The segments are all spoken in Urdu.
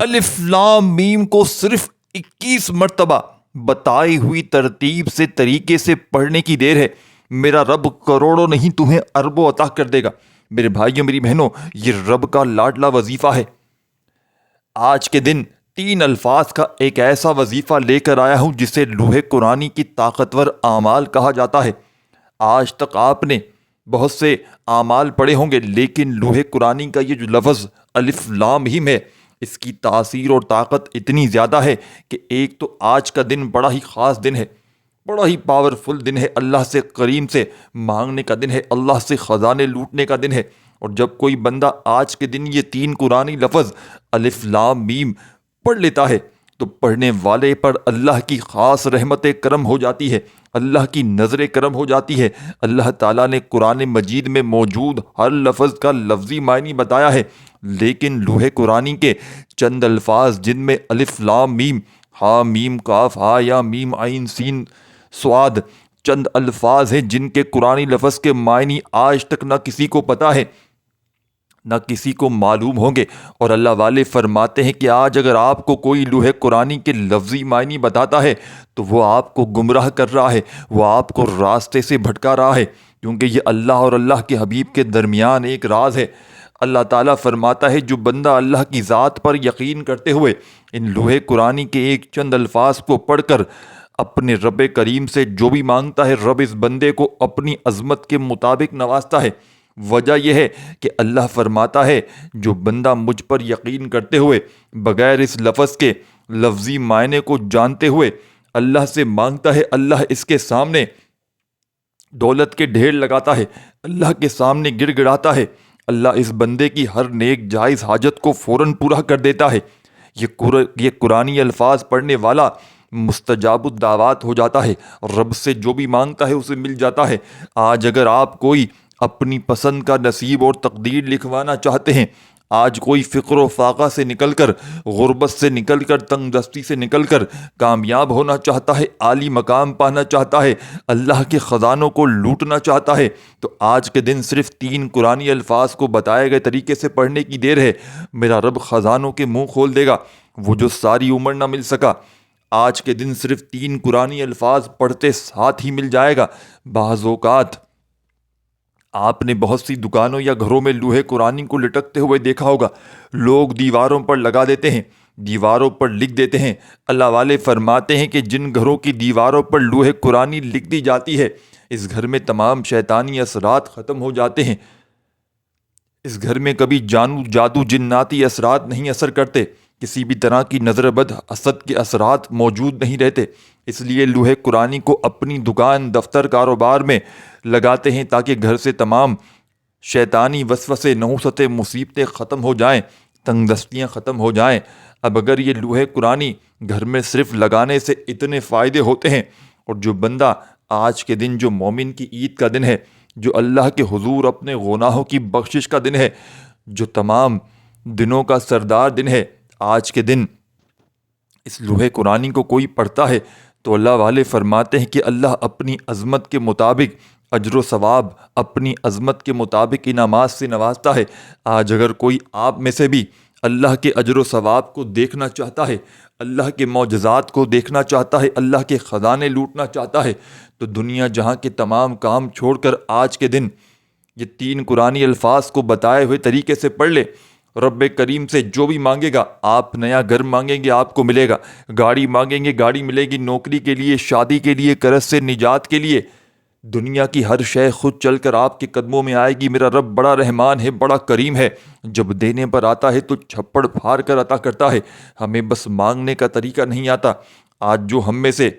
الف لام میم کو صرف 21 مرتبہ بتائی ہوئی ترتیب سے طریقے سے پڑھنے کی دیر ہے۔ میرا رب کروڑوں نہیں تمہیں اربوں عطا کر دے گا۔ میرے بھائیوں میری بہنوں، یہ رب کا لاڈلا وظیفہ ہے۔ آج کے دن 3 الفاظ کا ایک ایسا وظیفہ لے کر آیا ہوں جسے لوح قرآنی کی طاقتور اعمال کہا جاتا ہے۔ آج تک آپ نے بہت سے اعمال پڑھے ہوں گے، لیکن لوح قرآنی کا یہ جو لفظ الف لام میم ہے، اس کی تاثیر اور طاقت اتنی زیادہ ہے کہ ایک تو آج کا دن بڑا ہی خاص دن ہے، بڑا ہی پاورفل دن ہے، اللہ سے کریم سے مانگنے کا دن ہے، اللہ سے خزانے لوٹنے کا دن ہے۔ اور جب کوئی بندہ آج کے دن یہ 3 قرآنی لفظ الف لام میم پڑھ لیتا ہے تو پڑھنے والے پر اللہ کی خاص رحمت کرم ہو جاتی ہے، اللہ کی نظر کرم ہو جاتی ہے۔ اللہ تعالیٰ نے قرآن مجید میں موجود ہر لفظ کا لفظی معنی بتایا ہے، لیکن لوح قرآنی کے چند الفاظ جن میں الف لام میم، ہا میم کاف ہا یا میم عین سین صاد، چند الفاظ ہیں جن کے قرآنی لفظ کے معنی آج تک نہ کسی کو پتہ ہے نہ کسی کو معلوم ہوں گے۔ اور اللہ والے فرماتے ہیں کہ آج اگر آپ کو کوئی لوح قرآنی کے لفظی معنی بتاتا ہے تو وہ آپ کو گمراہ کر رہا ہے، وہ آپ کو راستے سے بھٹکا رہا ہے، کیونکہ یہ اللہ اور اللہ کے حبیب کے درمیان ایک راز ہے۔ اللہ تعالیٰ فرماتا ہے جو بندہ اللہ کی ذات پر یقین کرتے ہوئے ان لوح قرآنی کے ایک چند الفاظ کو پڑھ کر اپنے رب کریم سے جو بھی مانگتا ہے، رب اس بندے کو اپنی عظمت کے مطابق نوازتا ہے۔ وجہ یہ ہے کہ اللہ فرماتا ہے جو بندہ مجھ پر یقین کرتے ہوئے بغیر اس لفظ کے لفظی معنی کو جانتے ہوئے اللہ سے مانگتا ہے، اللہ اس کے سامنے دولت کے ڈھیر لگاتا ہے، اللہ کے سامنے گڑ گڑاتا ہے، اللہ اس بندے کی ہر نیک جائز حاجت کو فوراً پورا کر دیتا ہے۔ یہ قرآنی الفاظ پڑھنے والا مستجاب الدعوات ہو جاتا ہے، رب سے جو بھی مانگتا ہے اسے مل جاتا ہے۔ آج اگر آپ کوئی اپنی پسند کا نصیب اور تقدیر لکھوانا چاہتے ہیں، آج کوئی فقر و فاقہ سے نکل کر، غربت سے نکل کر، تنگ دستی سے نکل کر کامیاب ہونا چاہتا ہے، عالی مقام پانا چاہتا ہے، اللہ کے خزانوں کو لوٹنا چاہتا ہے، تو آج کے دن صرف 3 قرآنی الفاظ کو بتائے گئے طریقے سے پڑھنے کی دیر ہے۔ میرا رب خزانوں کے منہ کھول دے گا، وہ جو ساری عمر نہ مل سکا آج کے دن صرف 3 قرآنی الفاظ پڑھتے ساتھ ہی مل جائے گا۔ بعض اوقات آپ نے بہت سی دکانوں یا گھروں میں لوح قرآنی کو لٹکتے ہوئے دیکھا ہوگا، لوگ دیواروں پر لگا دیتے ہیں، دیواروں پر لکھ دیتے ہیں۔ اللہ والے فرماتے ہیں کہ جن گھروں کی دیواروں پر لوح قرآنی لکھ دی جاتی ہے، اس گھر میں تمام شیطانی اثرات ختم ہو جاتے ہیں، اس گھر میں کبھی جادو جناتی اثرات نہیں اثر کرتے، کسی بھی طرح کی نظر بد حسد کے اثرات موجود نہیں رہتے۔ اس لیے لوح قرآنی کو اپنی دکان، دفتر، کاروبار میں لگاتے ہیں تاکہ گھر سے تمام شیطانی وسوسے، نحوستیں، مصیبتیں ختم ہو جائیں، تنگ دستیاں ختم ہو جائیں۔ اب اگر یہ لوح قرآنی گھر میں صرف لگانے سے اتنے فائدے ہوتے ہیں، اور جو بندہ آج کے دن جو مومن کی عید کا دن ہے، جو اللہ کے حضور اپنے گناہوں کی بخشش کا دن ہے، جو تمام دنوں کا سردار دن ہے، آج کے دن اس لوح قرآنی کو کوئی پڑھتا ہے تو اللہ والے فرماتے ہیں کہ اللہ اپنی عظمت کے مطابق اجر و ثواب، اپنی عظمت کے مطابق انعامات سے نوازتا ہے۔ آج اگر کوئی آپ میں سے بھی اللہ کے اجر و ثواب کو دیکھنا چاہتا ہے، اللہ کے معجزات کو دیکھنا چاہتا ہے، اللہ کے خزانے لوٹنا چاہتا ہے، تو دنیا جہاں کے تمام کام چھوڑ کر آج کے دن یہ 3 قرآنی الفاظ کو بتائے ہوئے طریقے سے پڑھ لے۔ رب کریم سے جو بھی مانگے گا، آپ نیا گھر مانگیں گے آپ کو ملے گا، گاڑی مانگیں گے گاڑی ملے گی، نوکری کے لیے، شادی کے لیے، قرض سے نجات کے لیے، دنیا کی ہر شے خود چل کر آپ کے قدموں میں آئے گی۔ میرا رب بڑا رحمان ہے، بڑا کریم ہے، جب دینے پر آتا ہے تو چھپڑ پھاڑ کر عطا کرتا ہے، ہمیں بس مانگنے کا طریقہ نہیں آتا۔ آج جو ہم میں سے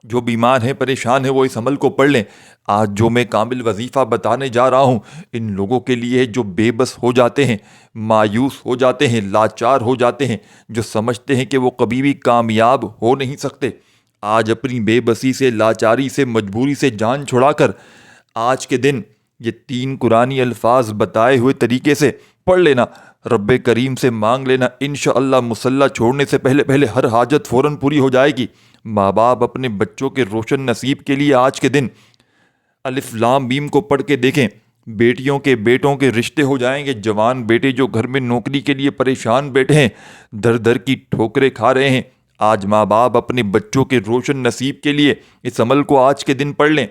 جو بیمار ہیں، پریشان ہیں، وہ اس عمل کو پڑھ لیں۔ آج جو میں کامل وظیفہ بتانے جا رہا ہوں، ان لوگوں کے لیے جو بے بس ہو جاتے ہیں، مایوس ہو جاتے ہیں، لاچار ہو جاتے ہیں، جو سمجھتے ہیں کہ وہ کبھی بھی کامیاب ہو نہیں سکتے، آج اپنی بے بسی سے، لاچاری سے، مجبوری سے جان چھڑا کر آج کے دن یہ 3 قرآنی الفاظ بتائے ہوئے طریقے سے پڑھ لینا، رب کریم سے مانگ لینا، انشاءاللہ مصلی چھوڑنے سے پہلے ہر حاجت فوراً پوری ہو جائے گی۔ ماں باپ اپنے بچوں کے روشن نصیب کے لیے آج کے دن الف لام میم کو پڑھ کے دیکھیں، بیٹیوں کے بیٹوں کے رشتے ہو جائیں گے، جوان بیٹے جو گھر میں نوکری کے لیے پریشان بیٹھے ہیں، در در کی ٹھوکریں کھا رہے ہیں۔ آج ماں باپ اپنے بچوں کے روشن نصیب کے لیے اس عمل کو آج کے دن پڑھ لیں۔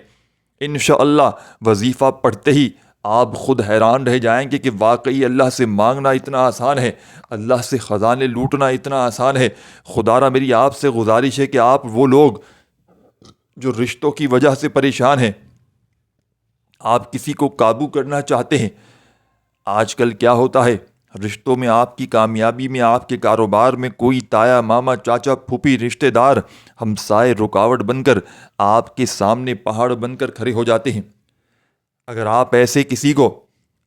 انشاءاللہ وظیفہ پڑھتے ہی آپ خود حیران رہ جائیں گے کہ واقعی اللہ سے مانگنا اتنا آسان ہے، اللہ سے خزانے لوٹنا اتنا آسان ہے۔ خدا را میری آپ سے گزارش ہے کہ آپ وہ لوگ جو رشتوں کی وجہ سے پریشان ہیں، آپ کسی کو قابو کرنا چاہتے ہیں، آج کل کیا ہوتا ہے، رشتوں میں آپ کی کامیابی میں، آپ کے کاروبار میں کوئی تایا ماما چاچا پھوپھی رشتہ دار ہمسائے رکاوٹ بن کر آپ کے سامنے پہاڑ بن کر کھڑے ہو جاتے ہیں۔ اگر آپ ایسے کسی کو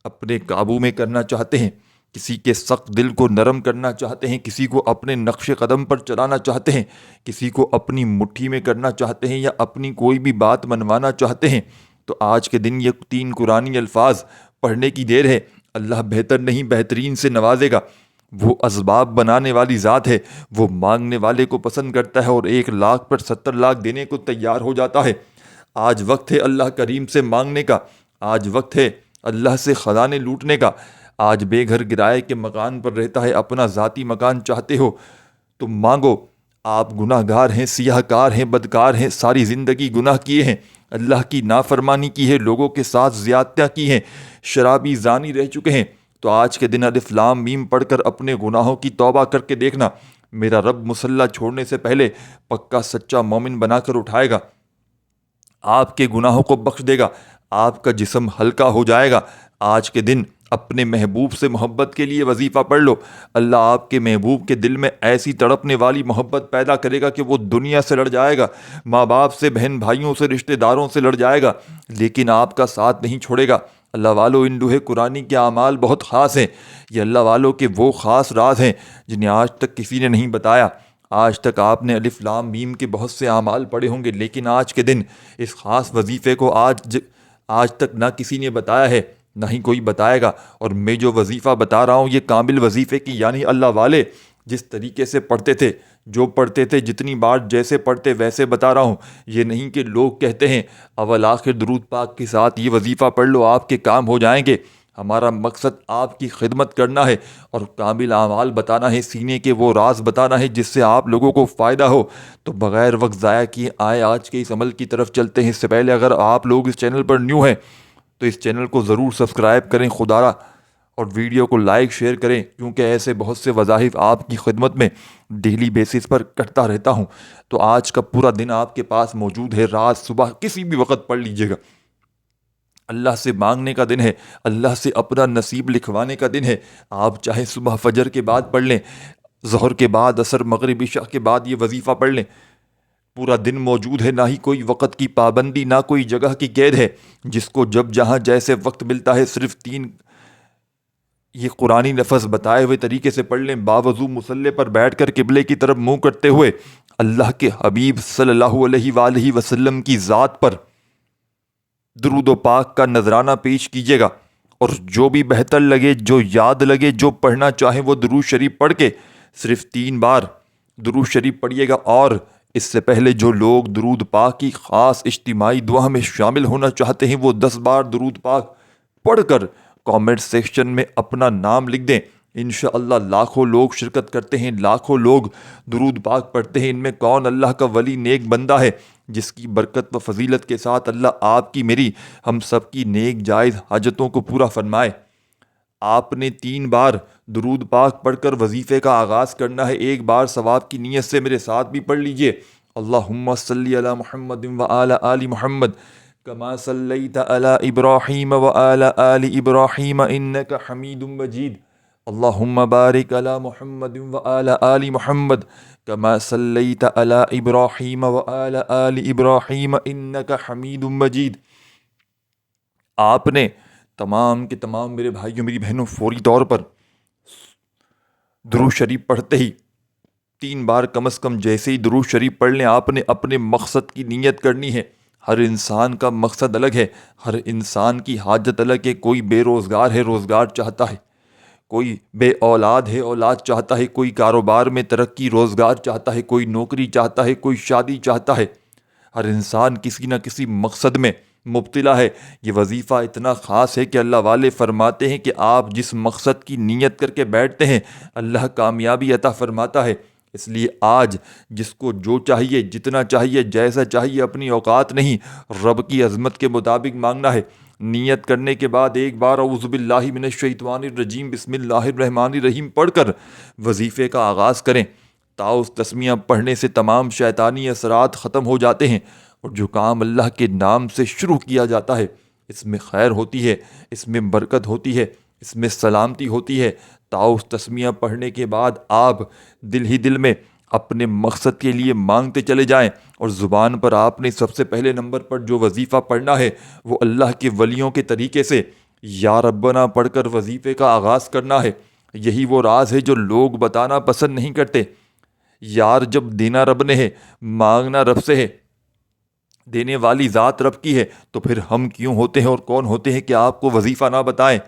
اپنے قابو میں کرنا چاہتے ہیں، کسی کے سخت دل کو نرم کرنا چاہتے ہیں، کسی کو اپنے نقش قدم پر چلانا چاہتے ہیں، کسی کو اپنی مٹھی میں کرنا چاہتے ہیں یا اپنی کوئی بھی بات منوانا چاہتے ہیں، تو آج کے دن یہ 3 قرآنی الفاظ پڑھنے کی دیر ہے۔ اللہ بہتر نہیں بہترین سے نوازے گا۔ وہ اسباب بنانے والی ذات ہے، وہ مانگنے والے کو پسند کرتا ہے اور 1 لاکھ پر 70 لاکھ دینے کو تیار ہو جاتا ہے۔ آج وقت ہے اللہ کریم سے مانگنے کا، آج وقت ہے اللہ سے خزانے لوٹنے کا۔ آج بے گھر کرائے کے مکان پر رہتا ہے، اپنا ذاتی مکان چاہتے ہو تو مانگو۔ آپ گناہ گار ہیں، سیاہ کار ہیں، بدکار ہیں، ساری زندگی گناہ کیے ہیں، اللہ کی نافرمانی کی ہے، لوگوں کے ساتھ زیادتیاں کی ہیں، شرابی زانی رہ چکے ہیں، تو آج کے دن الف لام میم پڑھ کر اپنے گناہوں کی توبہ کر کے دیکھنا۔ میرا رب مصلی چھوڑنے سے پہلے پکا سچا مومن بنا کر اٹھائے گا، آپ کے گناہوں کو بخش دے گا، آپ کا جسم ہلکا ہو جائے گا۔ آج کے دن اپنے محبوب سے محبت کے لیے وظیفہ پڑھ لو، اللہ آپ کے محبوب کے دل میں ایسی تڑپنے والی محبت پیدا کرے گا کہ وہ دنیا سے لڑ جائے گا، ماں باپ سے، بہن بھائیوں سے، رشتہ داروں سے لڑ جائے گا، لیکن آپ کا ساتھ نہیں چھوڑے گا۔ اللہ والو، ان لوح قرآنی کے اعمال بہت خاص ہیں، یہ اللہ والوں کے وہ خاص راز ہیں جنہیں آج تک کسی نے نہیں بتایا۔ آج تک آپ نے الف لام میم کے بہت سے اعمال پڑھے ہوں گے، لیکن آج کے دن اس خاص وظیفے کو آج تک نہ کسی نے بتایا ہے، نہ ہی کوئی بتائے گا۔ اور میں جو وظیفہ بتا رہا ہوں یہ کامل وظیفے کی، یعنی اللہ والے جس طریقے سے پڑھتے تھے، جو پڑھتے تھے، جتنی بار جیسے پڑھتے ویسے بتا رہا ہوں۔ یہ نہیں کہ لوگ کہتے ہیں اول آخر درود پاک کے ساتھ یہ وظیفہ پڑھ لو آپ کے کام ہو جائیں گے۔ ہمارا مقصد آپ کی خدمت کرنا ہے اور کامل اعمال بتانا ہے، سینے کے وہ راز بتانا ہے جس سے آپ لوگوں کو فائدہ ہو۔ تو بغیر وقت ضائع کیے آئے آج کے اس عمل کی طرف چلتے ہیں۔ اس سے پہلے اگر آپ لوگ اس چینل پر نیو ہیں تو اس چینل کو ضرور سبسکرائب کریں خدا را، اور ویڈیو کو لائک شیئر کریں، کیونکہ ایسے بہت سے وظائف آپ کی خدمت میں ڈیلی بیسس پر کرتا رہتا ہوں۔ تو آج کا پورا دن آپ کے پاس موجود ہے، رات صبح کسی بھی وقت پڑھ لیجئے گا۔ اللہ سے مانگنے کا دن ہے، اللہ سے اپنا نصیب لکھوانے کا دن ہے۔ آپ چاہے صبح فجر کے بعد پڑھ لیں، ظہر کے بعد، عصر، مغرب، عشاء کے بعد یہ وظیفہ پڑھ لیں، پورا دن موجود ہے، نہ ہی کوئی وقت کی پابندی، نہ کوئی جگہ کی قید ہے۔ جس کو جب جہاں جیسے وقت ملتا ہے صرف 3 یہ قرآنی لفظ بتائے ہوئے طریقے سے پڑھ لیں، باوضو مصلی پر بیٹھ کر قبلے کی طرف منہ کرتے ہوئے اللہ کے حبیب صلی اللہ علیہ وآلہ وسلم کی ذات پر درود و پاک کا نذرانہ پیش کیجیے گا، اور جو بھی بہتر لگے، جو یاد لگے، جو پڑھنا چاہیں وہ درود شریف پڑھ کے صرف 3 بار درود شریف پڑھیے گا۔ اور اس سے پہلے جو لوگ درود پاک کی خاص اجتماعی دعا میں شامل ہونا چاہتے ہیں وہ 10 بار درود پاک پڑھ کر کامنٹ سیکشن میں اپنا نام لکھ دیں۔ انشاءاللہ لاکھوں لوگ شرکت کرتے ہیں، لاکھوں لوگ درود پاک پڑھتے ہیں۔ ان میں کون اللہ کا ولی نیک بندہ ہے جس کی برکت و فضیلت کے ساتھ اللہ آپ کی، میری، ہم سب کی نیک جائز حاجتوں کو پورا فرمائے۔ آپ نے 3 بار درود پاک پڑھ کر وظیفے کا آغاز کرنا ہے۔ 1 بار ثواب کی نیت سے میرے ساتھ بھی پڑھ لیجئے، اللہم صلی علی محمد وعلی آل محمد کما صلیت علی ابراہیم وعلی آل ابراہیم انک حمید مجید، اللہم بارک علی محمد وعلی آل محمد کما صلیت علی ابراہیم وعلی آل ابراہیم انک حمید مجید۔ آپ نے تمام کے تمام میرے بھائیوں، میری بہنوں، فوری طور پر درود شریف پڑھتے ہی 3 بار کم از کم جیسے ہی درود شریف پڑھ لیں، آپ نے اپنے مقصد کی نیت کرنی ہے۔ ہر انسان کا مقصد الگ ہے، ہر انسان کی حاجت الگ ہے۔ کوئی بے روزگار ہے، روزگار چاہتا ہے، کوئی بے اولاد ہے، اولاد چاہتا ہے، کوئی کاروبار میں ترقی، روزگار چاہتا ہے، کوئی نوکری چاہتا ہے، کوئی شادی چاہتا ہے۔ ہر انسان کسی نہ کسی مقصد میں مبتلا ہے۔ یہ وظیفہ اتنا خاص ہے کہ اللہ والے فرماتے ہیں کہ آپ جس مقصد کی نیت کر کے بیٹھتے ہیں اللہ کامیابی عطا فرماتا ہے۔ اس لیے آج جس کو جو چاہیے، جتنا چاہیے، جیسا چاہیے، اپنی اوقات نہیں، رب کی عظمت کے مطابق مانگنا ہے۔ نیت کرنے کے بعد ایک بار اعوذ باللہ من الشیطان الرجیم بسم اللہ الرحمن الرحیم پڑھ کر وظیفے کا آغاز کریں۔ تاؤس تسمیہ پڑھنے سے تمام شیطانی اثرات ختم ہو جاتے ہیں، اور جو کام اللہ کے نام سے شروع کیا جاتا ہے اس میں خیر ہوتی ہے، اس میں برکت ہوتی ہے، اس میں سلامتی ہوتی ہے۔ تاؤس تسمیہ پڑھنے کے بعد آپ دل ہی دل میں اپنے مقصد کے لیے مانگتے چلے جائیں، اور زبان پر آپ نے سب سے پہلے نمبر پر جو وظیفہ پڑھنا ہے وہ اللہ کے ولیوں کے طریقے سے یا ربنا پڑھ کر وظیفے کا آغاز کرنا ہے۔ یہی وہ راز ہے جو لوگ بتانا پسند نہیں کرتے۔ یار جب دینا رب نے ہے، مانگنا رب سے ہے، دینے والی ذات رب کی ہے، تو پھر ہم کیوں ہوتے ہیں اور کون ہوتے ہیں کہ آپ کو وظیفہ نہ بتائیں؟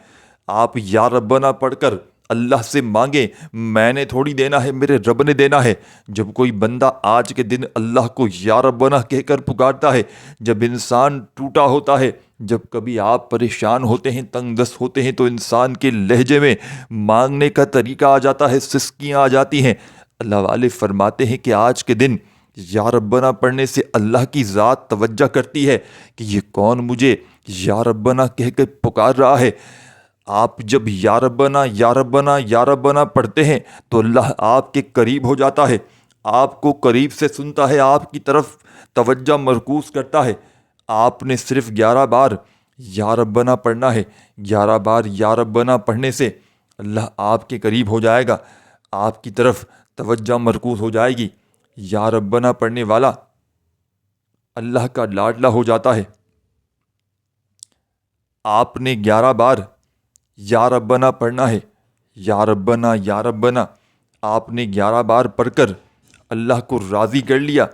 آپ یا ربنا پڑھ کر اللہ سے مانگیں، میں نے تھوڑی دینا ہے، میرے رب نے دینا ہے۔ جب کوئی بندہ آج کے دن اللہ کو یا ربنا کہہ کر پکارتا ہے، جب انسان ٹوٹا ہوتا ہے، جب کبھی آپ پریشان ہوتے ہیں، تنگ دست ہوتے ہیں، تو انسان کے لہجے میں مانگنے کا طریقہ آ جاتا ہے، سسکیاں آ جاتی ہیں۔ اللہ والے فرماتے ہیں کہ آج کے دن یا ربنا پڑھنے سے اللہ کی ذات توجہ کرتی ہے کہ یہ کون مجھے یا ربنا کہہ کے پکار رہا ہے۔ آپ جب یا ربنا یا ربنا یا ربنا پڑھتے ہیں تو اللہ آپ کے قریب ہو جاتا ہے، آپ کو قریب سے سنتا ہے، آپ کی طرف توجہ مرکوز کرتا ہے۔ آپ نے صرف 11 بار یا ربنا پڑھنا ہے۔ 11 بار یا ربنا پڑھنے سے اللہ آپ کے قریب ہو جائے گا، آپ کی طرف توجہ مرکوز ہو جائے گی۔ یا ربنا پڑھنے والا اللہ کا لاڈلا ہو جاتا ہے۔ آپ نے 11 بار یا ربنا پڑھنا ہے۔ یا ربنا یا ربنا آپ نے 11 بار پڑھ کر اللہ کو راضی کر لیا،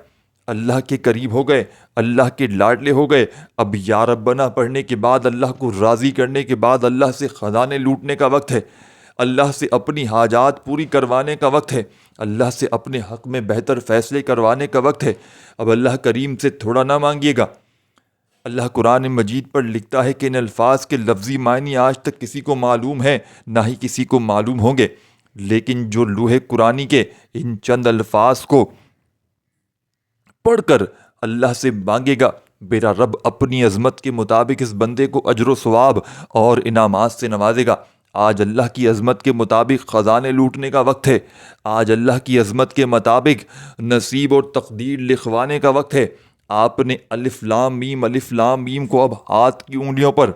اللہ کے قریب ہو گئے، اللہ کے لاڈلے ہو گئے۔ اب یا ربنا پڑھنے کے بعد، اللہ کو راضی کرنے کے بعد اللہ سے خزانے لوٹنے کا وقت ہے، اللہ سے اپنی حاجات پوری کروانے کا وقت ہے، اللہ سے اپنے حق میں بہتر فیصلے کروانے کا وقت ہے۔ اب اللہ کریم سے تھوڑا نہ مانگیے گا۔ اللہ قرآن مجید پر لکھتا ہے کہ ان الفاظ کے لفظی معنی آج تک کسی کو معلوم ہے، نہ ہی کسی کو معلوم ہوں گے، لیکن جو لوح قرآنی کے ان چند الفاظ کو پڑھ کر اللہ سے مانگے گا، میرا رب اپنی عظمت کے مطابق اس بندے کو اجر و ثواب اور انعامات سے نوازے گا۔ آج اللہ کی عظمت کے مطابق خزانے لوٹنے کا وقت ہے، آج اللہ کی عظمت کے مطابق نصیب اور تقدیر لکھوانے کا وقت ہے۔ آپ نے الف لام میم کو اب ہاتھ کی انگلیوں پر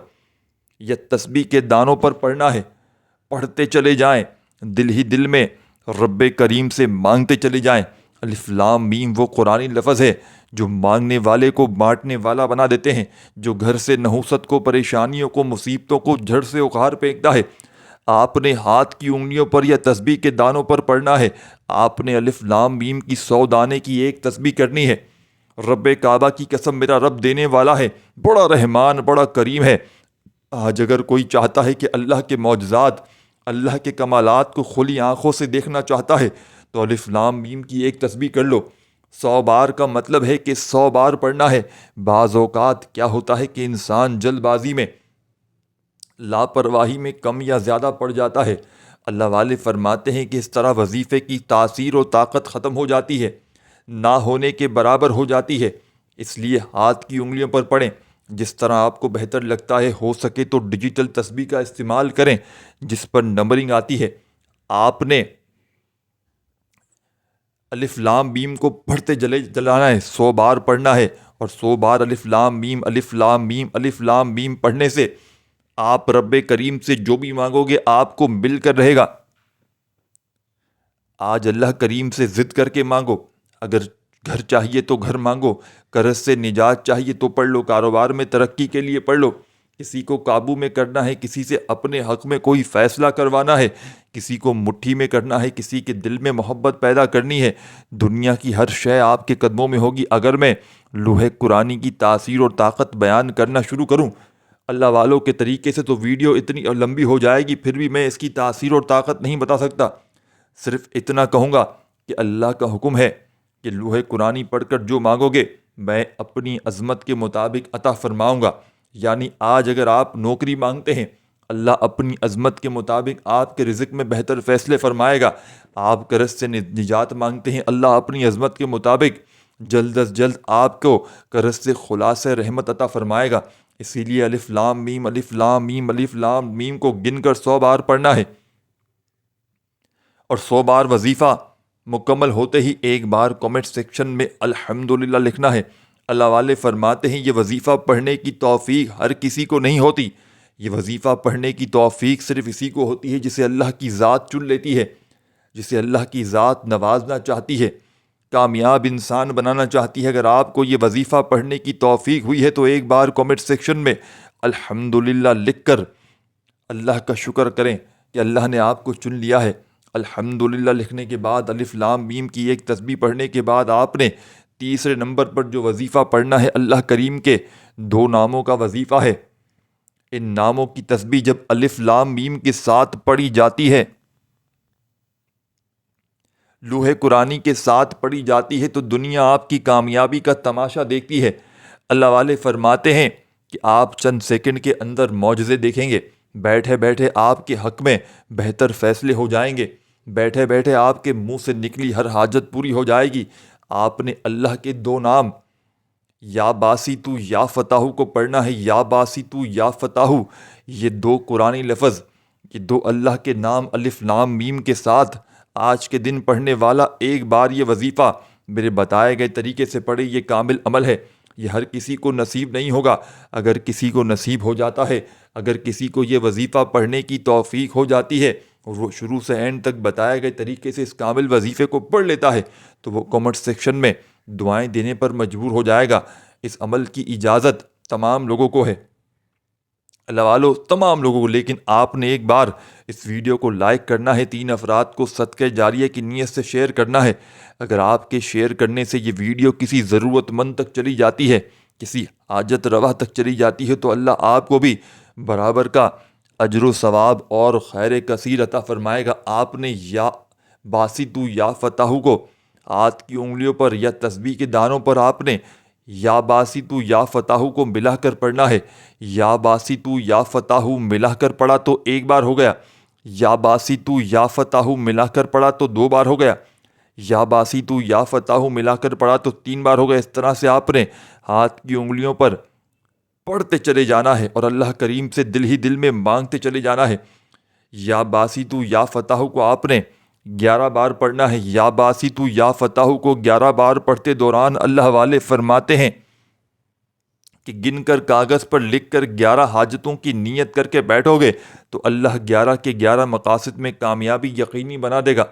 یا تسبیح کے دانوں پر پڑھنا ہے۔ پڑھتے چلے جائیں، دل ہی دل میں رب کریم سے مانگتے چلے جائیں۔ الف لام میم وہ قرآنی لفظ ہے جو مانگنے والے کو بانٹنے والا بنا دیتے ہیں، جو گھر سے نحوست کو، پریشانیوں کو، مصیبتوں کو جھڑ سے اکھاڑ پھینکتا ہے۔ آپ نے ہاتھ کی انگلیوں پر یا تسبیح کے دانوں پر پڑھنا ہے۔ آپ نے الف لام میم کی 100 دانے کی ایک تسبیح کرنی ہے۔ رب کعبہ کی قسم، میرا رب دینے والا ہے، بڑا رحمان، بڑا کریم ہے۔ آج اگر کوئی چاہتا ہے کہ اللہ کے معجزات، اللہ کے کمالات کو کھلی آنکھوں سے دیکھنا چاہتا ہے تو الف لام میم کی ایک تسبیح کر لو۔ 100 بار کا مطلب ہے کہ 100 بار پڑھنا ہے۔ بعض اوقات کیا ہوتا ہے کہ انسان جلد بازی میں، لاپرواہی میں کم یا زیادہ پڑ جاتا ہے۔ اللہ والے فرماتے ہیں کہ اس طرح وظیفے کی تاثیر و طاقت ختم ہو جاتی ہے، نہ ہونے کے برابر ہو جاتی ہے۔ اس لیے ہاتھ کی انگلیوں پر پڑھیں، جس طرح آپ کو بہتر لگتا ہے۔ ہو سکے تو ڈیجیٹل تسبیح کا استعمال کریں جس پر نمبرنگ آتی ہے۔ آپ نے الف لام میم کو پڑھتے جلانا ہے، 100 بار پڑھنا ہے، اور 100 بار الف لام میم الف لام میم الف لام میم پڑھنے سے آپ رب کریم سے جو بھی مانگو گے آپ کو مل کر رہے گا۔ آج اللہ کریم سے ضد کر کے مانگو، اگر گھر چاہیے تو گھر مانگو، قرض سے نجات چاہیے تو پڑھ لو، کاروبار میں ترقی کے لیے پڑھ لو، کسی کو قابو میں کرنا ہے، کسی سے اپنے حق میں کوئی فیصلہ کروانا ہے، کسی کو مٹھی میں کرنا ہے، کسی کے دل میں محبت پیدا کرنی ہے، دنیا کی ہر شے آپ کے قدموں میں ہوگی۔ اگر میں لوح قرآنی کی تاثیر اور طاقت بیان کرنا شروع کروں اللہ والوں کے طریقے سے تو ویڈیو اتنی لمبی ہو جائے گی، پھر بھی میں اس کی تاثیر اور طاقت نہیں بتا سکتا۔ صرف اتنا کہوں گا کہ اللہ کا حکم ہے کہ لوح قرآنی پڑھ کر جو مانگو گے میں اپنی عظمت کے مطابق عطا فرماؤں گا۔ یعنی آج اگر آپ نوکری مانگتے ہیں، اللہ اپنی عظمت کے مطابق آپ کے رزق میں بہتر فیصلے فرمائے گا۔ آپ قرض سے نجات مانگتے ہیں، اللہ اپنی عظمت کے مطابق جلد از جلد آپ کو قرض سے خلاصہ رحمت عطا فرمائے گا۔ اسی لیے الف لام میم الف لام میم الف لام میم کو گن کر 100 بار پڑھنا ہے، اور 100 بار وظیفہ مکمل ہوتے ہی ایک بار کامنٹ سیکشن میں الحمدللہ لکھنا ہے۔ اللہ والے فرماتے ہیں یہ وظیفہ پڑھنے کی توفیق ہر کسی کو نہیں ہوتی، یہ وظیفہ پڑھنے کی توفیق صرف اسی کو ہوتی ہے جسے اللہ کی ذات چن لیتی ہے، جسے اللہ کی ذات نوازنا چاہتی ہے، کامیاب انسان بنانا چاہتی ہے۔ اگر آپ کو یہ وظیفہ پڑھنے کی توفیق ہوئی ہے تو ایک بار کامنٹ سیکشن میں الحمدللہ لکھ کر اللہ کا شکر کریں کہ اللہ نے آپ کو چن لیا ہے۔ الحمدللہ لکھنے کے بعد الف لام میم کی ایک تسبیح پڑھنے کے بعد آپ نے تیسرے نمبر پر جو وظیفہ پڑھنا ہے، اللہ کریم کے 2 ناموں کا وظیفہ ہے۔ ان ناموں کی تسبیح جب الف لام میم کے ساتھ پڑھی جاتی ہے، لوح قرآنی کے ساتھ پڑھی جاتی ہے، تو دنیا آپ کی کامیابی کا تماشا دیکھتی ہے۔ اللہ والے فرماتے ہیں کہ آپ چند سیکنڈ کے اندر معجزے دیکھیں گے۔ بیٹھے بیٹھے آپ کے حق میں بہتر فیصلے ہو جائیں گے، بیٹھے بیٹھے آپ کے منہ سے نکلی ہر حاجت پوری ہو جائے گی۔ آپ نے اللہ کے 2 نام یا باسطو یا فتاحو کو پڑھنا ہے۔ یا باسطو یا فتاحو، یہ 2 قرآنی لفظ، یہ 2 اللہ کے نام الف لام میم کے ساتھ آج کے دن پڑھنے والا ایک بار یہ وظیفہ میرے بتائے گئے طریقے سے پڑھے، یہ کامل عمل ہے۔ یہ ہر کسی کو نصیب نہیں ہوگا۔ اگر کسی کو نصیب ہو جاتا ہے، اگر کسی کو یہ وظیفہ پڑھنے کی توفیق ہو جاتی ہے اور وہ شروع سے اینڈ تک بتائے گئے طریقے سے اس کامل وظیفے کو پڑھ لیتا ہے، تو وہ کامنٹ سیکشن میں دعائیں دینے پر مجبور ہو جائے گا۔ اس عمل کی اجازت تمام لوگوں کو ہے، اللہ والو تمام لوگوں کو، لیکن آپ نے ایک بار اس ویڈیو کو لائک کرنا ہے، 3 افراد کو صدقہ جاریہ کی نیت سے شیئر کرنا ہے۔ اگر آپ کے شیئر کرنے سے یہ ویڈیو کسی ضرورت مند تک چلی جاتی ہے، کسی حاجت روا تک چلی جاتی ہے، تو اللہ آپ کو بھی برابر کا اجر و ثواب اور خیر کثیر عطا فرمائے گا۔ آپ نے یا باسطو یا فتاحو کو ہاتھ کی انگلیوں پر یا تسبیح کے دانوں پر آپ نے یا باسطو یا فتاحو کو ملا کر پڑھنا ہے۔ یا باسطو یا فتاحو ملا کر پڑھا تو ایک بار ہو گیا، یا باسطو یا فتاحو ملا کر پڑھا تو 2 بار ہو گیا، یا باسطو یا فتاحو ملا کر پڑھا تو 3 بار ہو گیا۔ اس طرح سے آپ نے ہاتھ کی انگلیوں پر پڑھتے چلے جانا ہے اور اللہ کریم سے دل ہی دل میں مانگتے چلے جانا ہے۔ یا باسطو یا فتاحو کو آپ نے 11 بار پڑھنا ہے۔ یا باسطو یا فتاحو کو 11 بار پڑھتے دوران اللہ والے فرماتے ہیں کہ گن کر کاغذ پر لکھ کر 11 حاجتوں کی نیت کر کے بیٹھو گے تو اللہ 11 کے 11 مقاصد میں کامیابی یقینی بنا دے گا۔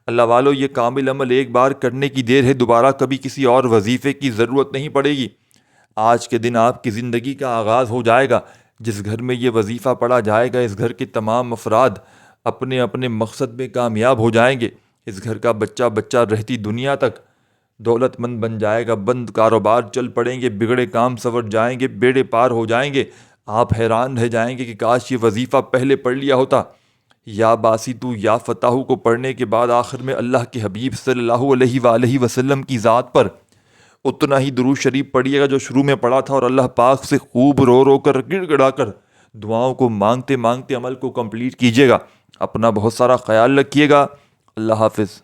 اللہ والو یہ کامل عمل ایک بار کرنے کی دیر ہے، دوبارہ کبھی کسی اور وظیفے کی ضرورت نہیں پڑے گی۔ آج کے دن آپ کی زندگی کا آغاز ہو جائے گا۔ جس گھر میں یہ وظیفہ پڑھا جائے گا، اس گھر کے تمام افراد اپنے اپنے مقصد میں کامیاب ہو جائیں گے۔ اس گھر کا بچہ بچہ رہتی دنیا تک دولت مند بن جائے گا، بند کاروبار چل پڑیں گے، بگڑے کام سنور جائیں گے، بیڑے پار ہو جائیں گے۔ آپ حیران رہ جائیں گے کہ کاش یہ وظیفہ پہلے پڑھ لیا ہوتا۔ یا باسطو یا فتاحو کو پڑھنے کے بعد آخر میں اللہ کے حبیب صلی اللہ علیہ وآلہ وسلم کی ذات پر اتنا ہی درود شریف پڑھیے گا جو شروع میں پڑھا تھا، اور اللہ پاک سے خوب رو رو کر گڑ گڑا کر دعاؤں کو مانگتے مانگتے عمل کو کمپلیٹ کیجیے گا۔ اپنا بہت سارا خیال رکھیے گا۔ اللہ حافظ۔